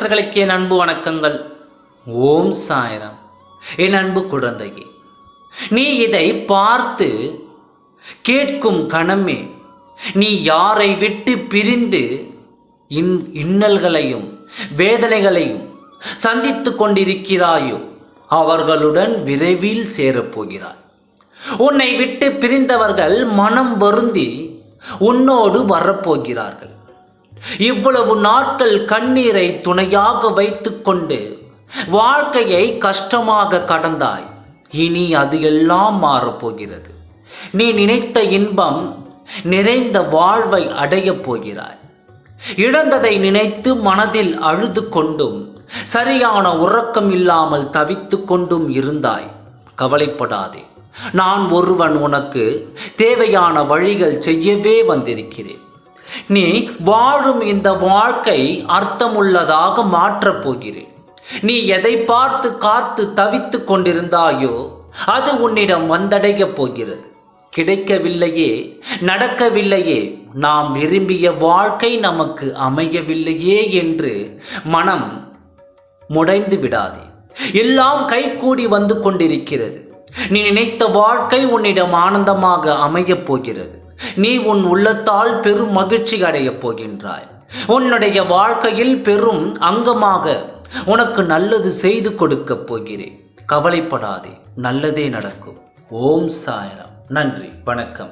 பக்தர்களுக்கு என் அன்பு வணக்கங்கள். ஓம் சாய்ராம். என் அன்பு குழந்தையே, நீ இதை பார்த்து கேட்கும் கணமே, நீ யாரை விட்டு பிரிந்து இன்னல்களையும் வேதனைகளையும் சந்தித்து கொண்டிருக்கிறாயோ அவர்களுடன் விரைவில் சேரப்போகிறாய். உன்னை விட்டு பிரிந்தவர்கள் மனம் வருந்தி உன்னோடு வரப்போகிறார்கள். இவ்வளவு நாட்கள் கண்ணீரை துணையாக வைத்துக்கொண்டு வாழ்க்கையை கஷ்டமாக கடந்தாய். இனி அது எல்லாம் மாறப்போகிறது. நீ நினைத்த இன்பம் நிறைந்த வாழ்வை அடையப் போகிறாய். இழந்ததை நினைத்து மனதில் அழுது கொண்டும் சரியான உறக்கம் இல்லாமல் தவித்து கொண்டும் இருந்தாய். கவலைப்படாதே, நான் ஒருவன் உனக்கு தேவையான வழிகள் செய்யவே வந்திருக்கிறேன். நீ வாழும் இந்த வாழ்க்கை அர்த்தமுள்ளதாக மாற்றப் போகிறேன். நீ எதை பார்த்து காத்து தவித்து கொண்டிருந்தாயோ அது உன்னிடம் வந்தடையப் போகிறது. கிடைக்கவில்லையே, நடக்கவில்லையே, நாம் விரும்பிய வாழ்க்கை நமக்கு அமையவில்லையே என்று மனம் முடைந்து விடாதே. எல்லாம் கைகூடி வந்து கொண்டிருக்கிறது. நீ நினைத்த வாழ்க்கை உன்னிடம் ஆனந்தமாக அமையப் போகிறது. நீ உன் உள்ளத்தால் பெரும் மகிழ்ச்சி அடையப் போகின்றாய். உன்னுடைய வாழ்க்கையில் பெரும் அங்கமாக உனக்கு நல்லது செய்து கொடுக்கப் போகிறேன். கவலைப்படாதே, நல்லதே நடக்கும். ஓம் சாய்ராம். நன்றி, வணக்கம்.